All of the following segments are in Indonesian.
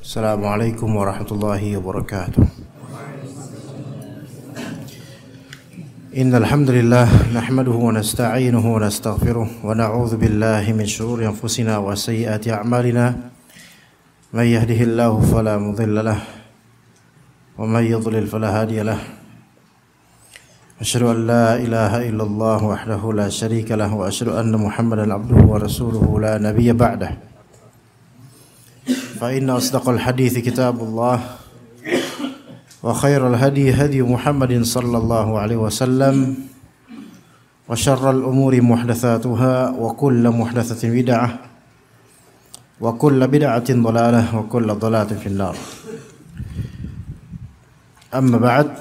Assalamualaikum warahmatullahi wabarakatuh. Innal hamdalillah nahmaduhu wa nasta'inuhu wa nastaghfiruh wa na'udzu billahi min shururi anfusina wa sayyiati a'malina. May yahdihillahu fala mudilla lahu wa may yudlil fala hadiya lahu. Asyhadu an la ilaha illallah wahdahu la syarika lahu wa asyhadu anna Muhammadan abduhu wa rasuluhu la nabiyya ba'dahu. Fa inna asdaqal hadithi kitabullah wa khairal hadi hadi Muhammadin sallallahu alaihi wasallam wa syarral umuri muhdatsatuha wa kullu muhdatsatin bid'ah wa kullu bid'atin dhalalah wa kullu dhalalatin finnar. Amma ba'd,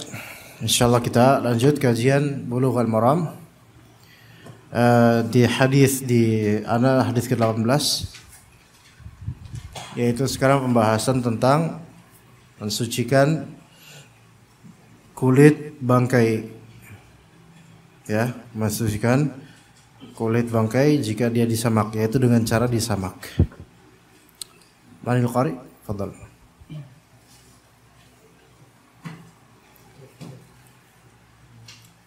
insyaallah kita lanjut kajian Bulughul Maram di hadis hadis ke-18, yaitu sekarang pembahasan tentang mensucikan kulit bangkai, ya, mensucikan kulit bangkai jika dia disamak, yaitu dengan cara disamak. Manil qari, fadhal.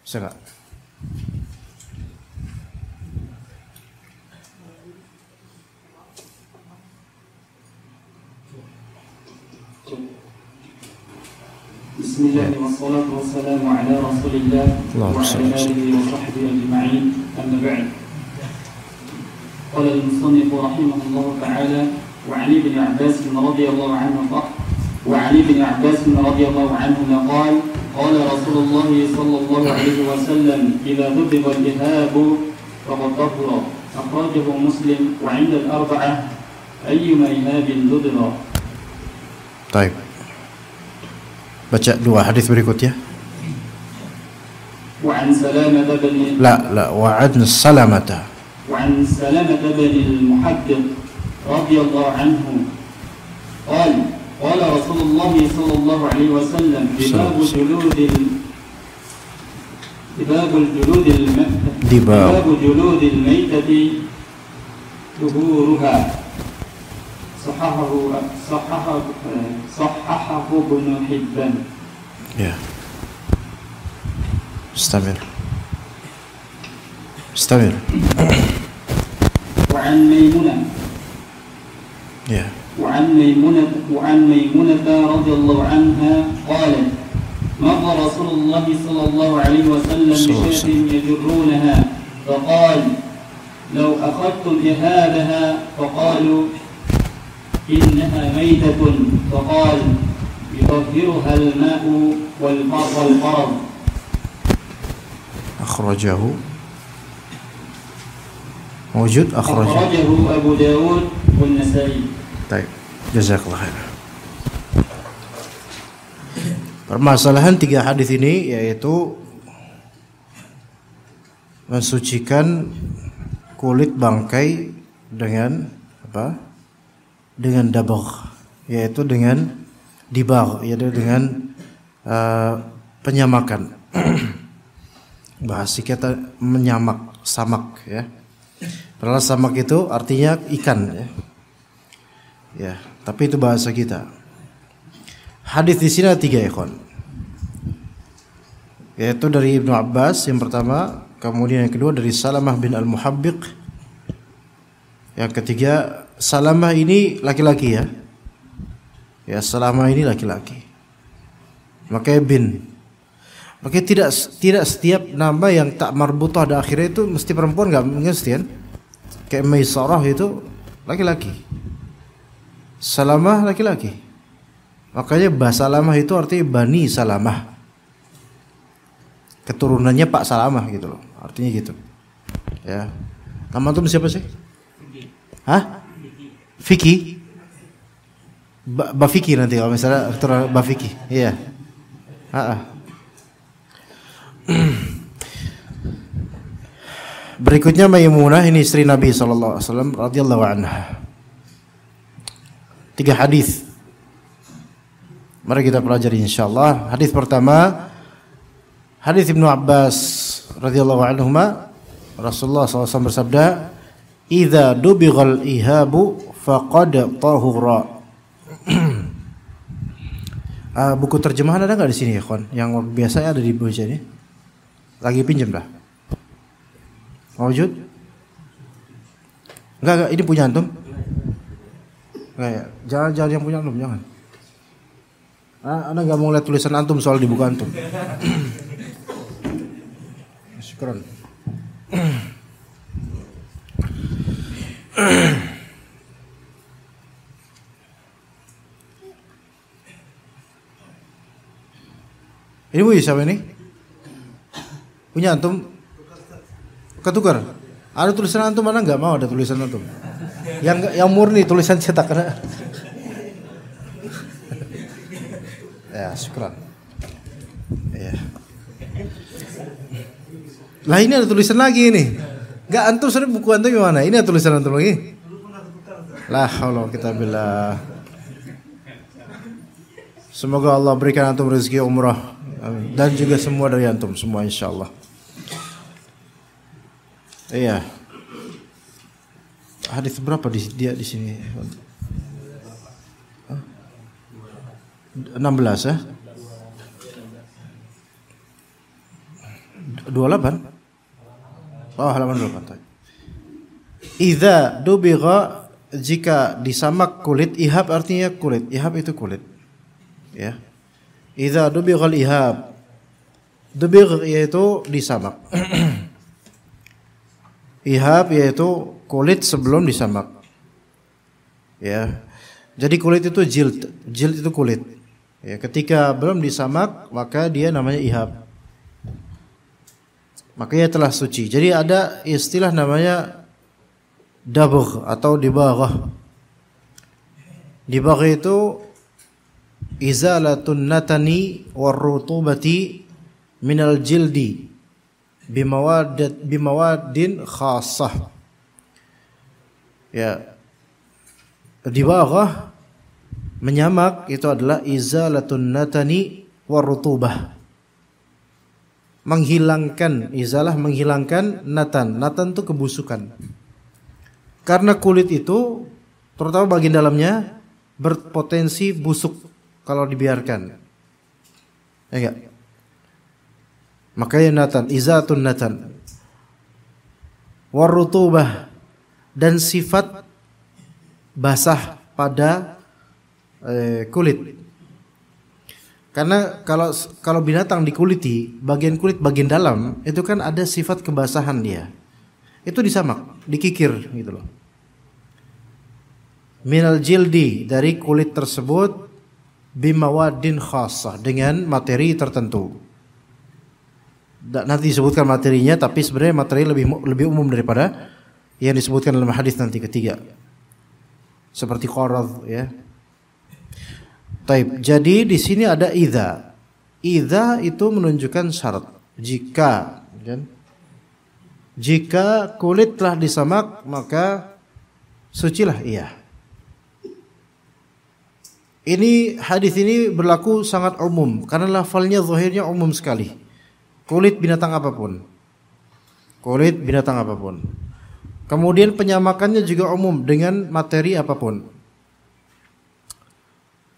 Silakan. Bismillah wassalatu wassalamu ala rasulillah wa ala alihi wa sahbihi ajma'in, amma ba'd. Qala al-musannif rahimahullah ta'ala wa 'ali bin Abbas radhiyallahu anhu qala qala Rasulullah sallallahu alaihi wasallam idza dhubiba al-ihabu faqad tahura, akhrajahu Muslim wa 'inda al-arba'ah ayyuma ihabin dhubira. Baik. Baca dua hadis berikutnya. وعن سلامة بن وعن سلامة بن المحبب رضي الله عنه قال قال رسول الله صلى الله عليه وسلم دباغ جلود الميتة ظهورها صححه ابن حبان. Ya. Istamir. وعن ميمونة. Ya. وعن ميمونة رضي الله عنها قالت مر رسول الله صلى الله عليه وسلم بشاة يجرونها فقال لو أخذتم إهابها فقالوا إنها ميتة فقال يطهرها الماء والقرض. أخرجه موجود أخرجه أبو داود والنسائي. طيب جزاك الله خير. Permasalahan tiga hadis ini yaitu mensucikan kulit bangkai dengan apa? Dengan dabagh, yaitu dengan dibagh, yaitu dengan penyamakan. Bahasa kita menyamak, samak, ya. Padahal samak itu artinya ikan, ya. Ya, tapi itu bahasa kita. Hadis di sini ada tiga, ikhwan. Yaitu dari Ibnu Abbas yang pertama, kemudian yang kedua dari Salamah bin Al-Muhabbiq, yang ketiga Salamah ini laki-laki, ya. Ya, Salamah ini laki-laki. Makanya bin. Makanya tidak setiap nama yang tak marbutah ada akhirnya itu mesti perempuan, enggak mesti kan? Kayak Maisarah itu laki-laki. Salamah laki-laki. Makanya Salamah itu artinya Bani Salamah. Keturunannya Pak Salamah gitu loh. Artinya gitu. Ya. Nama antum siapa sih? Hah? Fiki? Bafiki nanti kalau misalnya keturunan Bafiki. Iya. Berikutnya Maimunah, ini istri Nabi sallallahu alaihi wasallam radhiyallahu anha. Tiga hadis. Mari kita pelajari insyaallah. Hadis pertama, hadis Ibnu Abbas radhiyallahu anhuma, Rasulullah SAW bersabda, "Idza dubighal ihabu faqad tahura." Buku terjemahan ada nggak di sini ya, kawan? Yang biasanya ada di Boja ini. Lagi pinjam dah. Wujud? Enggak, ini punya antum? Enggak ya? Jangan yang punya antum, jangan. Anda nggak mau lihat tulisan antum soal di buku antum. Syukran. Ini Bu siapa ini? Punya antum? Ketukar. Ada tulisan antum, mana nggak mau ada tulisan antum? Yang murni tulisan cetak karena. Ya, syukran. Ya. Lah ini ada tulisan lagi ini. Enggak, antum sering buku antum gimana? Ini ada tulisan antum lagi. La haula kita billah. Semoga Allah berikan antum rezeki umrah. Amin. Dan juga semua dari antum semua insyaallah. Iya. Hadis berapa dia di sini? 16 ya? 28. Oh, halaman 28. Idza dubigha, jika disamak kulit, ihab artinya kulit. Ihab itu kulit. Ya. Idza dubighal ihab. Dubigh yaitu disamak. Ihab yaitu kulit sebelum disamak. Ya. Jadi kulit itu jild. Jild itu kulit. Ya, ketika belum disamak maka dia namanya ihab. Makanya telah suci. Jadi ada istilah namanya dabugh atau dibaghah. Dibaghah itu izalatun natani warrutubati minal jildi bimawaddin khassah. Ya. Dibaghah menyamak itu adalah izalatun natani warrutubah. Menghilangkan, izalah menghilangkan natan. Natan itu kebusukan. Karena kulit itu, terutama bagian dalamnya, berpotensi busuk kalau dibiarkan. Ya enggak? Makanya natan, izatun natan. Warrutubah, dan sifat basah pada kulit. Karena kalau binatang dikuliti, bagian kulit bagian dalam itu kan ada sifat kebasahan dia. Itu disamak, dikikir gitu loh. Minal jildi, dari kulit tersebut, bimawaddin khassah, dengan materi tertentu. Nanti disebutkan materinya, tapi sebenarnya materi lebih umum daripada yang disebutkan dalam hadis nanti ketiga. Seperti qarad ya. Taib. Jadi di sini ada idza. Idza itu menunjukkan syarat. Jika, kan? Jika kulit telah disamak maka sucilah ia. Ini hadis ini berlaku sangat umum karena lafalnya zahirnya umum sekali. Kulit binatang apapun. Kulit binatang apapun. Kemudian penyamakannya juga umum dengan materi apapun.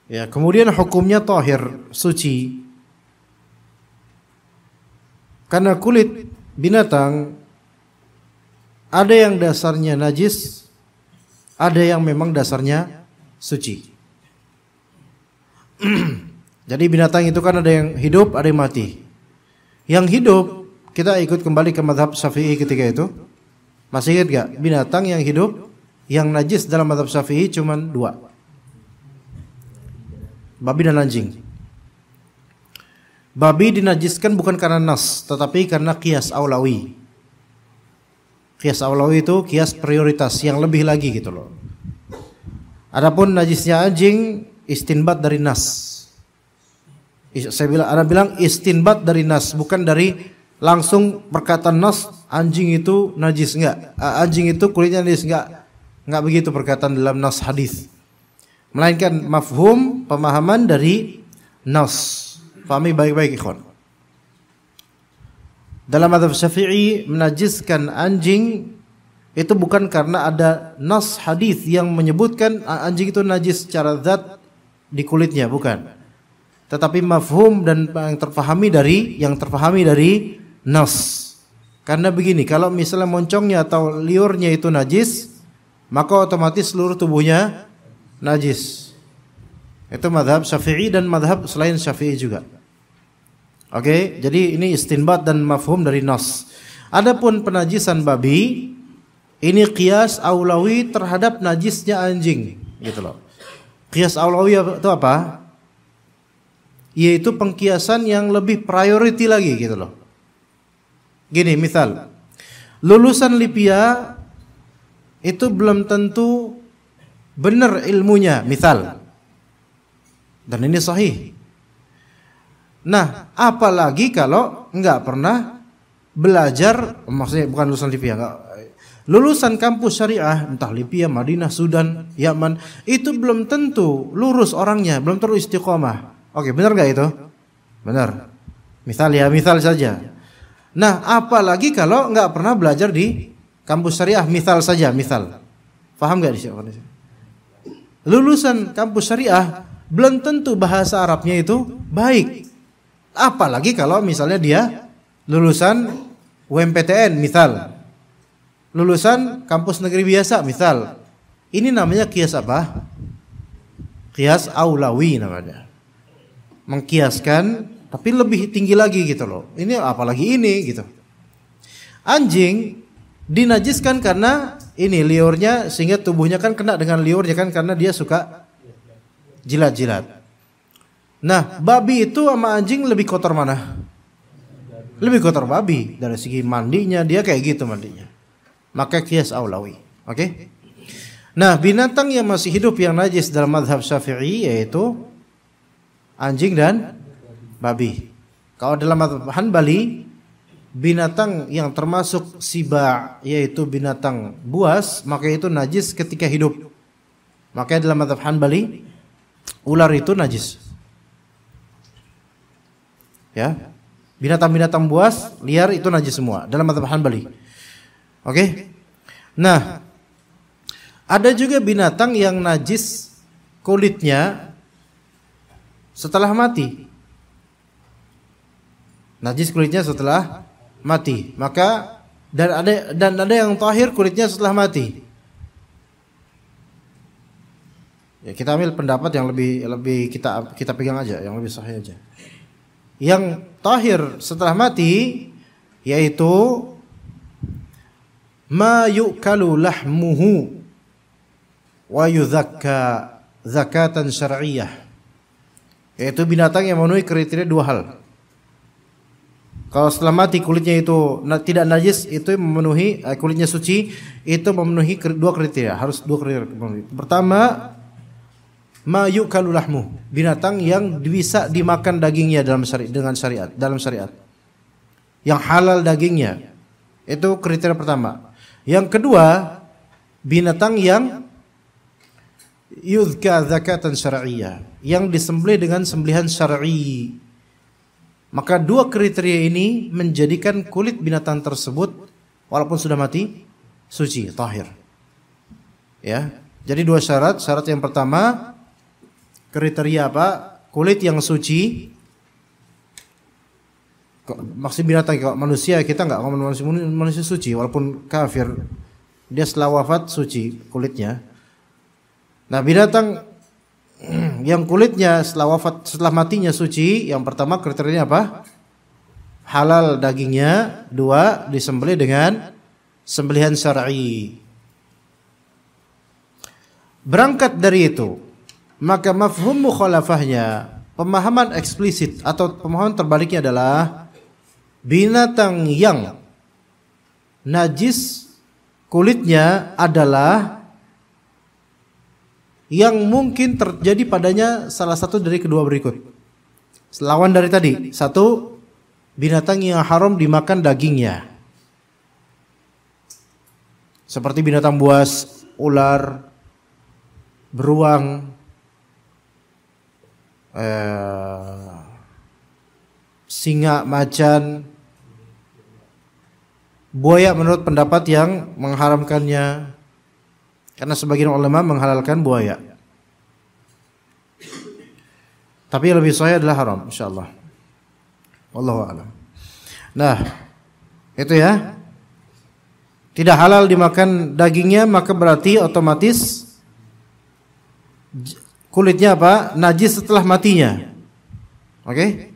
Ya, kemudian hukumnya tahir, suci. Karena kulit binatang ada yang dasarnya najis, ada yang memang dasarnya suci. Jadi binatang itu kan ada yang hidup, ada yang mati. Yang hidup kita ikut kembali ke mazhab Syafi'i ketika itu. Masih ingat gak? Binatang yang hidup, yang najis dalam mazhab Syafi'i cuma 2. Babi dan anjing. Babi dinajiskan bukan karena nas, tetapi karena qiyas aulawi. Qiyas aulawi itu qiyas prioritas yang lebih lagi gitu loh. Adapun najisnya anjing istinbat dari nas. Ana bilang istinbat dari nas, bukan dari langsung perkataan nas anjing itu najis, enggak. Anjing itu kulitnya najis, enggak. Enggak begitu perkataan dalam nas hadis. Melainkan mafhum, pemahaman dari nas. Pahami baik-baik ikhwan. Dalam mazhab Syafi'i menajiskan anjing itu bukan karena ada nas hadis yang menyebutkan anjing itu najis secara zat di kulitnya, bukan. tetapi mafhum dan yang terpahami dari nas. Karena begini, kalau misalnya moncongnya atau liurnya itu najis, maka otomatis seluruh tubuhnya najis. Itu mazhab Syafi'i dan mazhab selain Syafi'i juga. Oke, jadi ini istinbat dan mafhum dari nas. Adapun penajisan babi, ini qiyas aulawi terhadap najisnya anjing, gitu loh. Qiyas aulawi itu apa? Yaitu pengkiasan yang lebih priority lagi, gitu loh. Gini, misal lulusan Lipia itu belum tentu benar ilmunya, misal. Dan ini sahih. Nah, apalagi kalau enggak pernah belajar, maksudnya bukan lulusan Lipia, enggak, lulusan kampus syariah, entah Lipia, Madinah, Sudan, Yaman, itu belum tentu lurus orangnya, belum tentu istiqomah. Oke, benar enggak itu? Benar. Misal saja. Nah, apalagi kalau enggak pernah belajar di kampus syariah, misal saja, misal. Paham enggak di sini? Lulusan kampus syariah belum tentu bahasa Arabnya itu baik. Apalagi kalau misalnya dia lulusan UMPTN, misal. Lulusan kampus negeri biasa, misal. Ini namanya qiyas apa? Qiyas aulawi namanya. Mengkiaskan tapi lebih tinggi lagi gitu loh. Ini apalagi ini gitu. Anjing dinajiskan karena ini liurnya, sehingga tubuhnya kan kena dengan liurnya kan, karena dia suka jilat-jilat. Nah, babi itu sama anjing lebih kotor mana? Lebih kotor babi. Dari segi mandinya dia kayak gitu mandinya. Maka qiyas aulawi. Oke? Nah, binatang yang masih hidup yang najis dalam mazhab Syafi'i yaitu anjing dan babi. Kalau dalam mazhab Hanbali, binatang yang termasuk siba, yaitu binatang buas, maka itu najis ketika hidup. Makanya dalam mazhab Hanbali, ular itu najis. Ya. Binatang-binatang buas, liar itu najis semua dalam mazhab Hanbali. Oke? Nah, ada juga binatang yang najis kulitnya setelah mati. Najis kulitnya setelah mati. Maka dan ada yang tahir kulitnya setelah mati. Ya, kita ambil pendapat yang lebih kita pegang aja, yang lebih sahih aja. Yang tahir setelah mati yaitu ma yukalu lahmuhu wa yuzakka zakatan syar'iyyah. Yaitu binatang yang memenuhi kriteria dua hal. Kalau setelah mati kulitnya itu tidak najis, itu memenuhi kulitnya suci, itu memenuhi dua kriteria, harus dua kriteria. Pertama, ma yukalu lahmu, binatang yang bisa dimakan dagingnya dalam syariat. Yang halal dagingnya. Itu kriteria pertama. Yang kedua, binatang yang yuzka zakatan syar'iyyah, yang disembelih dengan sembelihan syar'i. Maka dua kriteria ini menjadikan kulit binatang tersebut walaupun sudah mati suci, tahir. Ya. Jadi dua syarat. Syarat yang pertama, kriteria apa? Kulit yang suci. Maksud binatang, kalau manusia kita enggak, manusia suci walaupun kafir. Dia setelah wafat suci kulitnya. Nah, binatang yang kulitnya setelah matinya suci, yang pertama kriterianya apa? Halal dagingnya. Dua, disembelih dengan sembelihan syar'i. Berangkat dari itu, maka mafhum mukhalafahnya, pemahaman eksplisit atau pemahaman terbaliknya adalah binatang yang najis kulitnya adalah yang mungkin terjadi padanya salah satu dari kedua berikut. Lawan dari tadi. Satu, binatang yang haram dimakan dagingnya. Seperti binatang buas, ular, beruang, singa, macan, buaya menurut pendapat yang mengharamkannya. Karena sebagian ulama menghalalkan buaya. Tapi yang lebih sahih adalah haram insyaallah. Wallahu a'lam. Nah, itu ya. Tidak halal dimakan dagingnya, maka berarti otomatis kulitnya apa? Najis setelah matinya. Oke?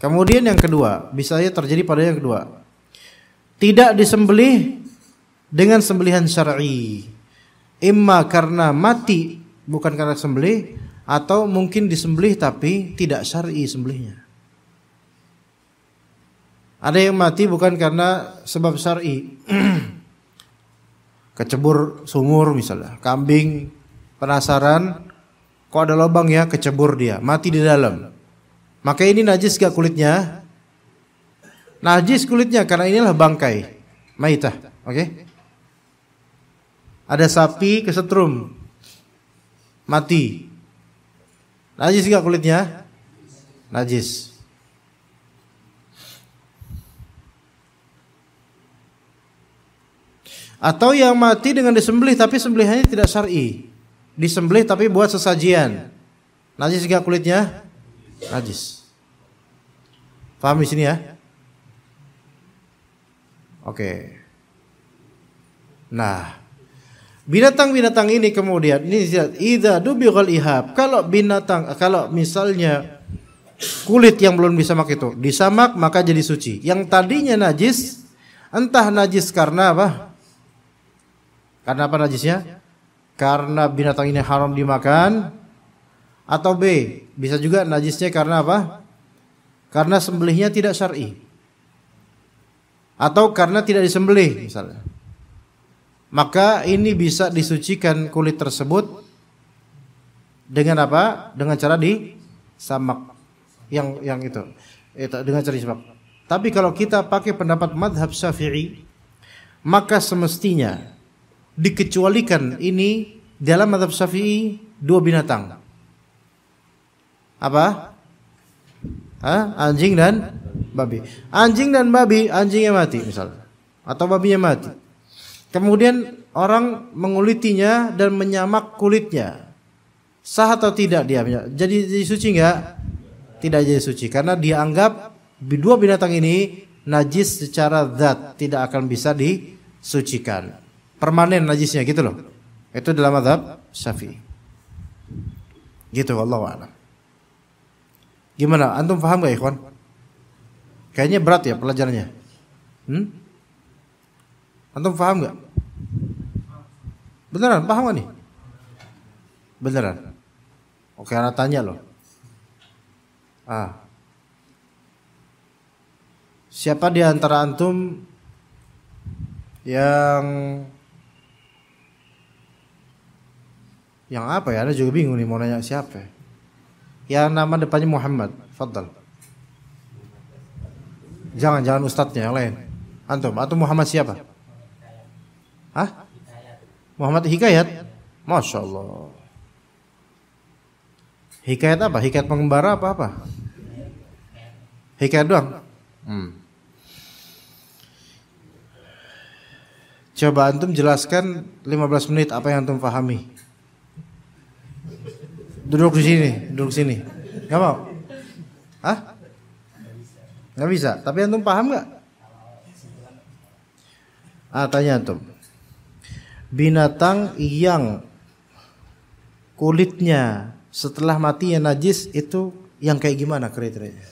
Kemudian yang kedua, bisa saja terjadi pada yang kedua. Tidak disembelih dengan sembelihan syar'i. Imma karena mati bukan karena sembelih, atau mungkin disembelih tapi tidak syar'i sembelihnya. Ada yang mati bukan karena sebab syar'i. Kecebur sumur misalnya, kambing penasaran kok ada lubang ya, kecebur dia, mati di dalam. Maka ini najis gak kulitnya? Najis kulitnya karena inilah bangkai, maitah, oke? Ada sapi kesetrum, mati. Najis gak kulitnya? Najis. Atau yang mati dengan disembelih tapi sembelihannya tidak syar'i. Disembelih tapi buat sesajian. Najis gak kulitnya? Najis. Paham di sini ya? Oke. Nah, binatang-binatang ini kemudian ini idza dubighal ihab. Kalau misalnya kulit yang belum disamak itu disamak maka jadi suci. Yang tadinya najis, entah najis karena apa? Karena apa najisnya? Karena binatang ini haram dimakan, atau B, bisa juga najisnya karena apa? Karena sembelihnya tidak syar'i, atau karena tidak disembelih misalnya. Maka ini bisa disucikan kulit tersebut dengan apa? Dengan cara disamak. Yang itu dengan cara disamak. Tapi kalau kita pakai pendapat madhab Syafi'i, maka semestinya dikecualikan ini dalam mazhab Syafi'i dua binatang. Apa? Anjing dan babi. Anjing dan babi, anjingnya mati misalnya, atau babinya mati. Kemudian orang mengulitinya dan menyamak kulitnya. Sah atau tidak dia? Jadi suci enggak? Tidak jadi suci karena dianggap dua binatang ini najis secara zat, tidak akan bisa disucikan. Permanen najisnya gitu loh. Itu dalam mazhab Syafi'i. Gitu wallahu a'lam. Gimana? Antum paham enggak, ikhwan? Kayaknya berat ya pelajarannya. Antum paham enggak? Beneran paham enggak nih? Beneran. Oke, anak tanya loh. Siapa di antara antum yang apa ya? Anda juga bingung nih mau nanya siapa. Yang nama depannya Muhammad, fadhal. Jangan ustadznya, yang lain. Antum Muhammad siapa? Hah? Muhammad Hikayat? Masya Allah. Hikayat apa? Hikayat pengembara apa? Hikayat doang? Coba antum jelaskan 15 menit apa yang antum pahami. Duduk sini. Gak mau? Hah? Gak bisa. Tapi antum paham gak? Tanya antum. Binatang yang kulitnya setelah matinya najis itu yang kayak gimana kriterianya?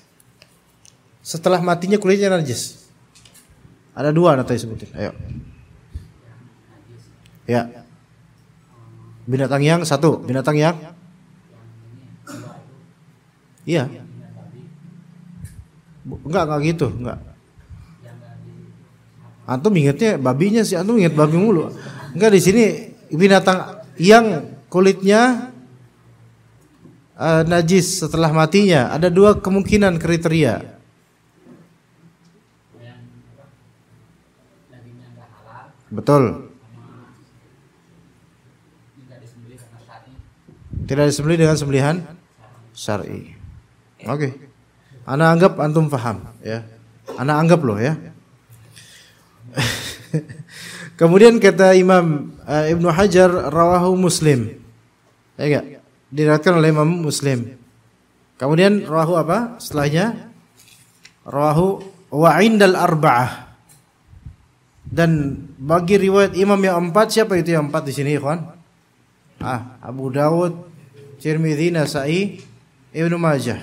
Setelah matinya kulitnya najis. Ada dua nanti sebutin. Ayo. Ya. Binatang yang satu. Binatang yang iya. Enggak gitu, enggak. Antum ingatnya babinya sih, antum ingat babi mulu. Enggak, di sini binatang yang kulitnya najis setelah matinya. Ada dua kemungkinan kriteria. Betul. Tidak disembelih dengan sembelihan syar'i. Oke. Ana anggap antum paham ya. Ana anggap loh ya. Kemudian kata Imam Ibnu Hajar rawahu Muslim. Ya enggak? Diriwayatkan oleh Imam Muslim. Kemudian rawahu apa? Setelahnya rawahu wa indal arba'ah. Dan bagi riwayat imam yang 4, siapa itu yang 4 di sini, ikhwan? Abu Dawud, Tirmidzi, Nasa'i, Ibnu Majah.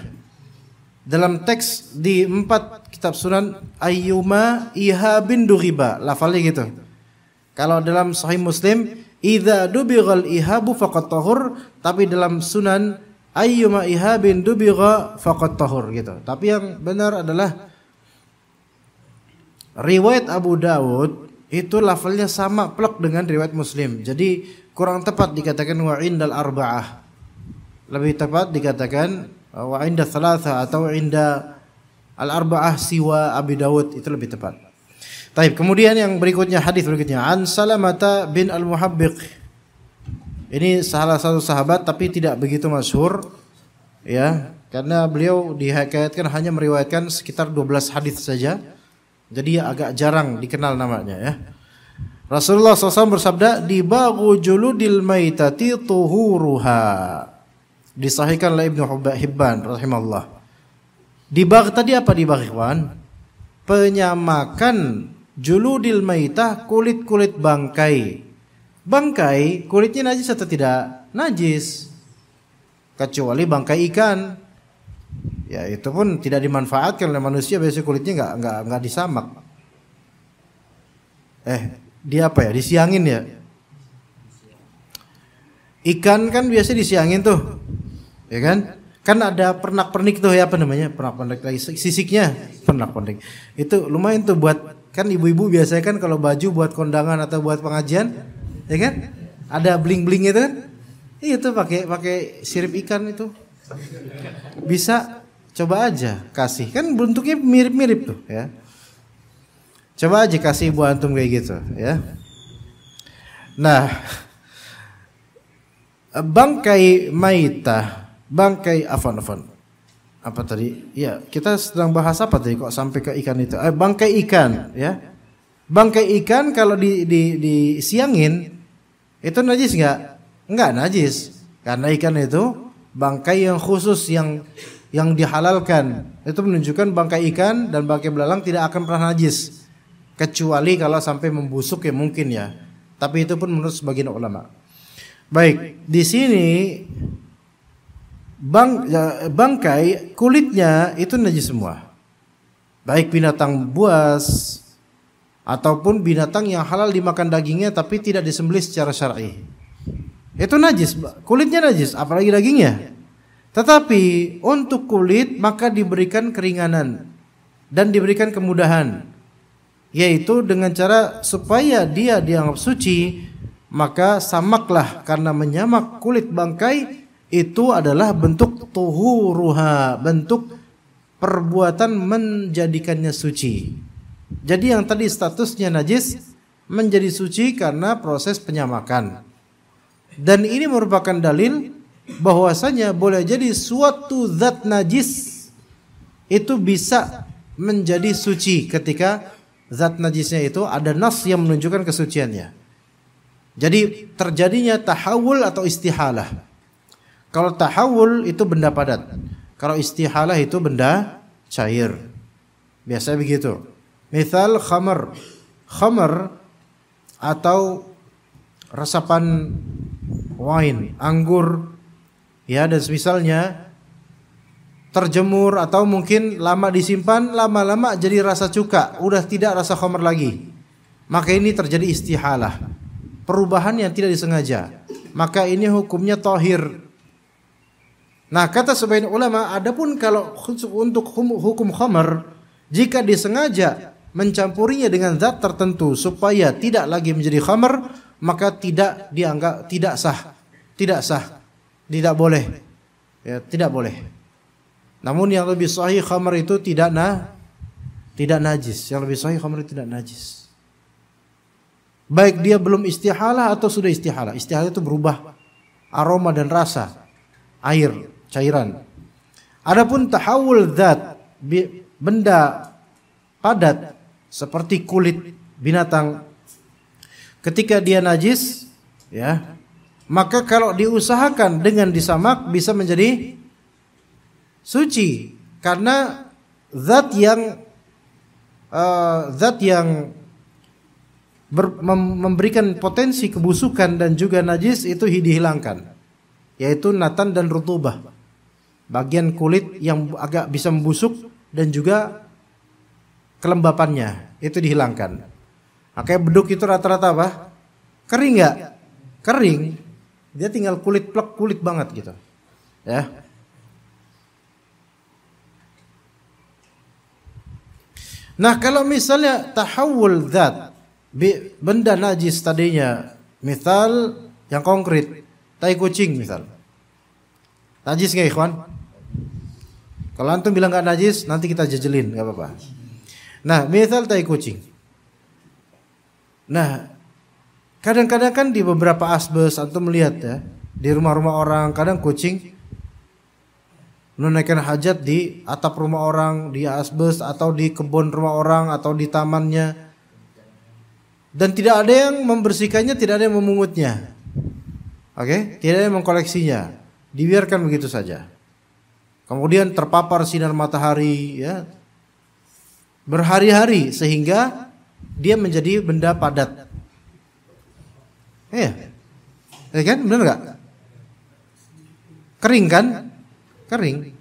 Dalam teks di 4 kitab sunan, ayyuma ihabin dughiba, lafalnya gitu. Kalau dalam Sahih Muslim, idza dubighal ihabu faqad tahur, tapi dalam sunan ayyuma ihabin dubigha faqad tahur gitu. Tapi yang benar adalah riwayat Abu Dawud itu lafalnya sama plek dengan riwayat Muslim. Jadi kurang tepat dikatakan wa indal arba'ah. Lebih tepat dikatakan wa inda thalatha atau inda al-arba'ah siwa Abi Dawud, itu lebih tepat. Taib. Kemudian yang berikutnya, hadis berikutnya, an Salamata bin Al-Muhabbiq. Ini salah satu sahabat tapi tidak begitu masyhur, ya, karena beliau dihikayatkan hanya meriwayatkan sekitar 12 hadis saja. Jadi agak jarang dikenal namanya, ya. Rasulullah SAW bersabda, dibagu juludil maitati tuhuruha. Disahihkan oleh Ibnu Hibban rahimahullah. Dibag tadi apa dibag, ikhwan? Penyamakan juludil maitah, kulit-kulit bangkai. Bangkai kulitnya najis atau tidak? Najis. Kecuali bangkai ikan. Ya, itu pun tidak dimanfaatkan oleh manusia, biasanya kulitnya enggak disamak. Dia apa ya? Disiangin ya. Ikan kan biasa disiangin tuh. Ya kan? Kan ada pernak-pernik tuh, ya, apa namanya? Pernak-pernik lagi sisiknya, pernak-pernik. Itu lumayan tuh buat, kan ibu-ibu biasanya kan kalau baju buat kondangan atau buat pengajian, ya kan? Ada bling-bling itu kan? Itu pakai sirip ikan itu. Bisa coba aja kasih. Kan bentuknya mirip-mirip tuh, ya. Coba aja kasih ibu antum kayak gitu, ya. Nah, bangkai maitah, bangkai afan. Apa tadi? Ya, kita sedang bahas apa tadi kok sampai ke ikan itu? Bangkai ikan, ya. Bangkai ikan kalau disiangin itu najis enggak? Enggak najis. Karena ikan itu bangkai yang khusus yang dihalalkan. Itu menunjukkan bangkai ikan dan bangkai belalang tidak akan pernah najis. Kecuali kalau sampai membusuk, ya mungkin, ya. Tapi itu pun menurut sebagian ulama. Baik, di sini bangkai kulitnya itu najis semua. Baik binatang buas ataupun binatang yang halal dimakan dagingnya tapi tidak disembelih secara syar'i. Itu najis, kulitnya najis, apalagi dagingnya. Tetapi untuk kulit maka diberikan keringanan dan diberikan kemudahan, yaitu dengan cara supaya dia dianggap suci, maka samaklah, karena menyamak kulit bangkai itu adalah bentuk tuhuruha, bentuk perbuatan menjadikannya suci. Jadi yang tadi statusnya najis menjadi suci karena proses penyamakan. Dan ini merupakan dalil bahwasanya boleh jadi suatu zat najis itu bisa menjadi suci ketika zat najisnya itu ada nas yang menunjukkan kesuciannya. Jadi terjadinya tahawul atau istihalah. Kalau tahawul itu benda padat, kalau istihalah itu benda cair. Biasanya begitu. Misal khamar atau resapan wine, anggur, ya, dan semisalnya terjemur atau mungkin lama disimpan, lama-lama jadi rasa cuka, udah tidak rasa khamar lagi. Maka ini terjadi istihalah, perubahan yang tidak disengaja. Maka ini hukumnya tahir. Nah, kata sebagian ulama, adapun kalau untuk hukum khamar, jika disengaja mencampurinya dengan zat tertentu supaya tidak lagi menjadi khamar, maka tidak dianggap tidak sah, tidak boleh, ya, tidak boleh. Namun yang lebih sahih khamar itu tidak najis. Yang lebih sahih khamar itu tidak najis. Baik dia belum istihalah atau sudah istihalah. Istihalah itu berubah aroma dan rasa air, cairan. Adapun tahawul zat, benda padat seperti kulit binatang, ketika dia najis, ya, maka kalau diusahakan dengan disamak bisa menjadi suci karena zat yang memberikan potensi kebusukan dan juga najis itu dihilangkan, yaitu natan dan rutubah, bagian kulit yang agak bisa membusuk dan juga kelembapannya itu dihilangkan. Makanya beduk itu rata-rata apa? Kering nggak? Kering. Dia tinggal kulit plek, kulit banget gitu. Ya. Nah, kalau misalnya tahawul zat, benda najis tadinya, misal yang konkret, tai kucing misal. Najis nggak ikhwan? Kalau antum bilang nggak najis, nanti kita jejelin, nggak apa-apa. Nah, misal tai kucing. Nah, kadang-kadang kan di beberapa asbes antum melihat ya, di rumah-rumah orang kadang kucing menunaikan hajat di atap rumah orang, di asbes atau di kebun rumah orang atau di tamannya. Dan tidak ada yang membersihkannya, tidak ada yang memungutnya. Oke, tidak ada yang mengkoleksinya. Dibiarkan begitu saja. Kemudian terpapar sinar matahari ya, berhari-hari sehingga dia menjadi benda padat. Iya. Ya kan? Benar enggak? Kering kan? Kering.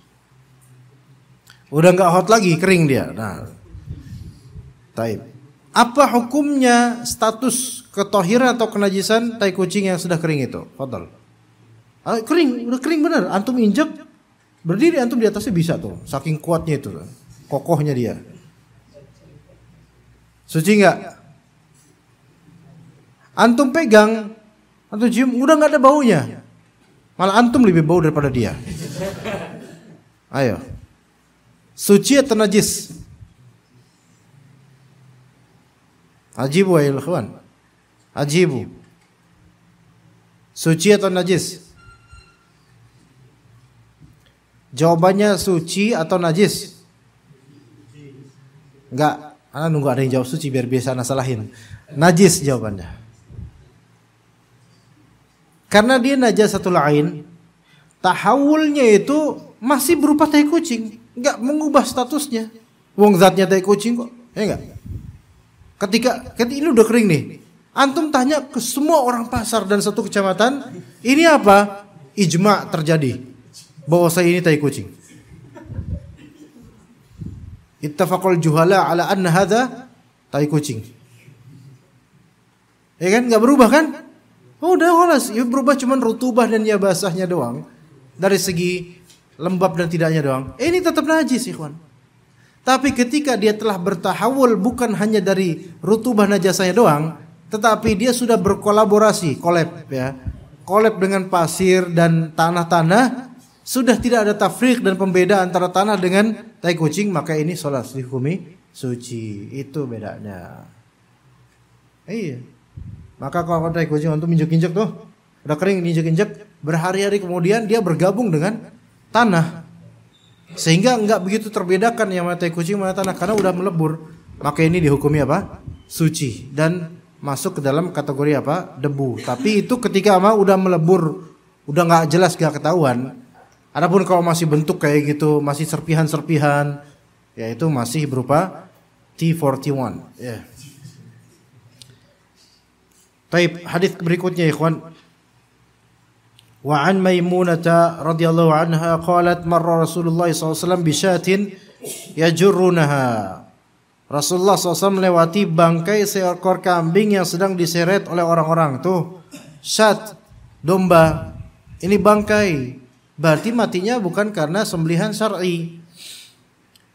Udah enggak hot lagi, kering dia. Nah. Taib. Apa hukumnya status ketohiran atau kenajisan tai kucing yang sudah kering itu? Fadhal. Kering, udah kering benar. Antum injek, berdiri antum di atasnya bisa tuh. Saking kuatnya itu. Kokohnya dia. Suci enggak? Antum pegang, antum cium, udah enggak ada baunya. Malah antum lebih bau daripada dia. Ayo. Suci atau najis? Ajibu ya ikhwan. Ajibu. Suci atau najis? Jawabannya suci atau najis? Enggak. Ana nunggu ada yang jawab suci biar biasa ana salahin. Najis jawabannya. Karena dia najasatul ain, tahawulnya itu masih berupa tai kucing, enggak mengubah statusnya. Wong zatnya tai kucing kok, ya enggak? Ketika ini udah kering nih, antum tanya ke semua orang pasar dan satu kecamatan, ini apa? Ijma terjadi bahwa saya ini tai kucing. Ittafaqul juhala ala anna hadza tai kucing. Ya kan, enggak berubah kan? Oh, udah kholas, ya berubah cuman rutubah dan ya basahnya doang. Dari segi lembab dan tidaknya doang. Ini tetap najis, ikhwan. Tapi ketika dia telah bertahawul bukan hanya dari rutubah najasanya doang, tetapi dia sudah berkolaborasi, collab ya. Collab dengan pasir dan tanah-tanah, sudah tidak ada tafriq dan pembeda antara tanah dengan tai kucing, maka ini salat dihukumi suci. Itu bedanya. Iya. Maka kalau tai kucing untuk injek-injek tuh, udah kering injek-injek, berhari-hari kemudian dia bergabung dengan tanah. Sehingga enggak begitu terbedakan yang mana tai kucing mana tanah karena udah melebur. Maka ini dihukumi apa? Suci dan masuk ke dalam kategori apa? Debu. Tapi itu ketika udah melebur, udah enggak jelas, enggak ketahuan. Adapun kalau masih bentuk kayak gitu, masih serpihan-serpihan, ya itu masih berupa T41. Ya. Baik, hadis berikutnya ikhwan. Wa an Maimunah radhiyallahu anha qalat marra Rasulullah SAW bisyatin yajurrunaha. Rasulullah SAW melewati bangkai seekor kambing yang sedang diseret oleh orang-orang. Tuh, syat, domba. Ini bangkai. Berarti matinya bukan karena sembelihan syar'i.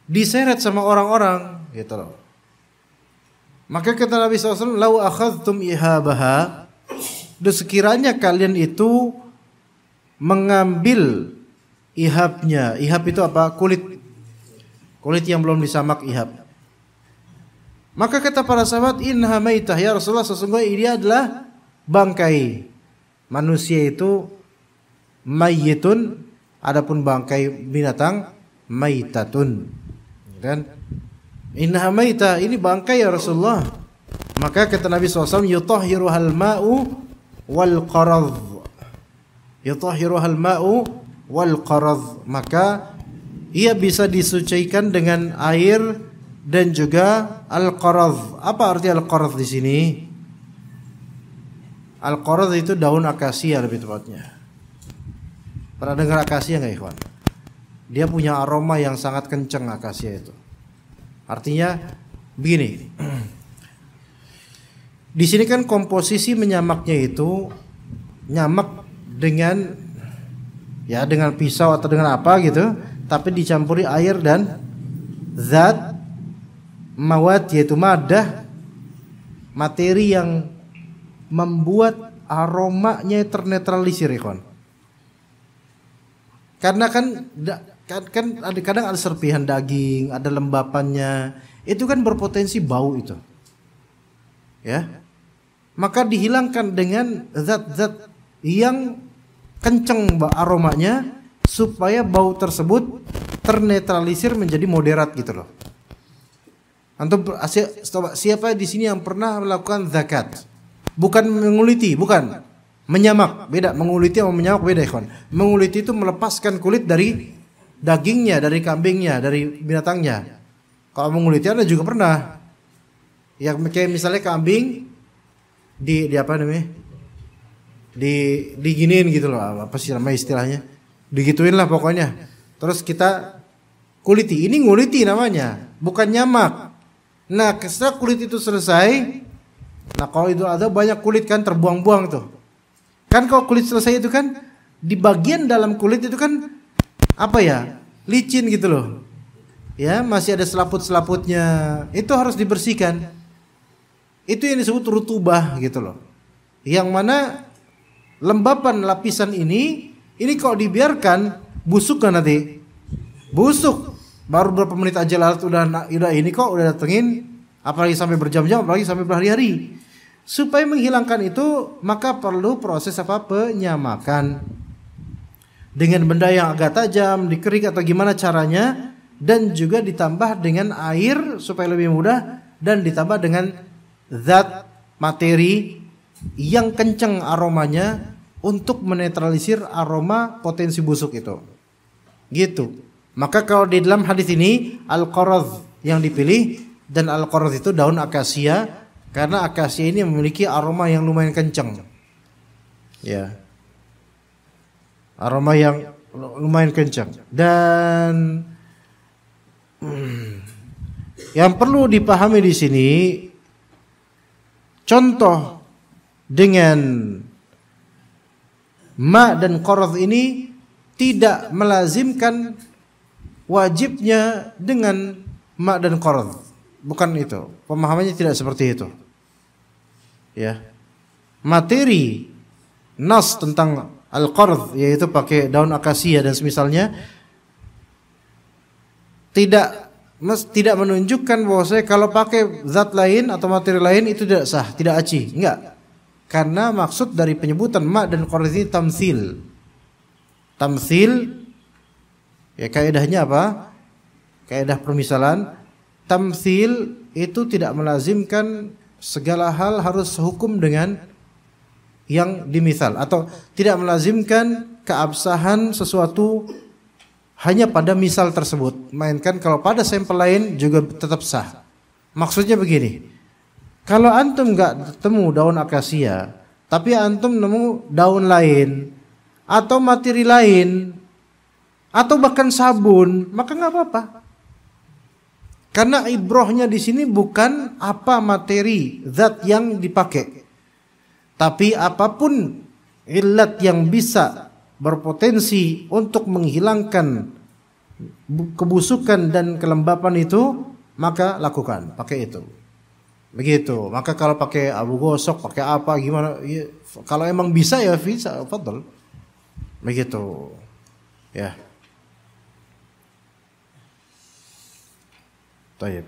Diseret sama orang-orang, gitu loh. Maka kata Nabi SAW, lau akhadtum ihabaha, sekiranya kalian itu mengambil ihabnya. Ihab itu apa? Kulit yang belum disamak ihab. Maka kata para sahabat, innaha maitah, ya Rasulullah, sesungguhnya ini adalah bangkai. Manusia itu mayyitun, adapun bangkai binatang maitatun. Dan innaha maitah, ini bangkai ya Rasulullah. Maka kata Nabi SAW, yutahhiruhal ma'u wal qaradh. Yutahhiruhal ma'u wal qaradh. Maka ia bisa disucikan dengan air dan juga al-qaradh. Apa arti al-qaradh di sini? Al-qaradh itu daun akasia lebih tepatnya. Pernah dengar akasia enggak, ikhwan? Dia punya aroma yang sangat kencang akasia itu. Artinya begini. Di sini kan komposisi menyamaknya itu nyamak dengan pisau atau dengan apa gitu, tapi dicampuri air dan zat mawad, yaitu madah, materi yang membuat aromanya ternetralisir, ikhwan. Karena kan kadang ada serpihan daging, ada lembapannya, itu kan berpotensi bau itu, ya. Maka dihilangkan dengan zat-zat yang kenceng aromanya supaya bau tersebut ternetralisir menjadi moderat gitu loh. Antum siapa di sini yang pernah melakukan zakat? Bukan menguliti, bukan menyamak, beda. Menguliti sama menyamak beda, ikhwan. Menguliti itu melepaskan kulit dari dagingnya, dari kambingnya, dari binatangnya. Kalau menguliti Anda juga pernah. Ya kayak misalnya kambing di apa namanya? Diginiin gitu loh, apa sih namanya istilahnya? Digituin lah pokoknya. Terus kita kuliti. Ini nguliti namanya, bukan nyamak. Nah, setelah kulit itu selesai, nah kalau itu ada banyak kulit kan terbuang-buang tuh. Kan kalau kulit selesai itu kan di bagian dalam kulit itu kan apa ya? Licin gitu loh. Ya, masih ada selaput-selaputnya. Itu harus dibersihkan. Itu yang disebut rutubah gitu loh. Yang mana lembapan lapisan ini kalau dibiarkan busuk kan nanti? Busuk. Baru berapa menit aja lalat udah ini kok udah datengin, apalagi sampai berjam-jam, apalagi sampai berhari-hari. Supaya menghilangkan itu maka perlu proses apa? Penyamakan. Dengan benda yang agak tajam, dikerik atau gimana caranya, dan juga ditambah dengan air supaya lebih mudah, dan ditambah dengan zat materi yang kencang aromanya untuk menetralisir aroma potensi busuk itu. Gitu. Maka kalau di dalam hadis ini al-qaradh yang dipilih, dan al-qaradh itu daun akasia, karena akasia ini memiliki aroma yang lumayan kencang. Ya. Aroma yang lumayan kencang. Dan yang perlu dipahami di sini, contoh dengan ma dan qaradh ini tidak melazimkan wajibnya dengan ma dan qaradh. Bukan itu. Pemahamannya tidak seperti itu. Ya. Materi nas tentang al-qaradh, yaitu pakai daun akasia dan semisalnya, tidak menunjukkan bahwasanya kalau pakai zat lain atau materi lain itu tidak sah, tidak aci, enggak. Karena maksud dari penyebutan ma dan qaradh ini tamtsil. Tamtsil ya kaidahnya apa? Kaidah permisalan. Tamtsil itu tidak melazimkan segala hal harus hukum dengan yang dimisal, atau tidak melazimkan keabsahan sesuatu hanya pada misal tersebut, melainkan kalau pada sampel lain juga tetap sah. Maksudnya begini, kalau antum nggak ketemu daun akasia, tapi antum nemu daun lain atau materi lain atau bahkan sabun, maka nggak apa-apa. Karena ibrohnya di sini bukan apa materi zat yang dipakai, tapi apapun illat yang bisa berpotensi untuk menghilangkan kebusukan dan kelembapan itu, maka lakukan, pakai itu. Begitu. Maka kalau pakai abu gosok, pakai apa, gimana? Ya, kalau emang bisa ya bisa, fadl. Begitu. Ya. Taib.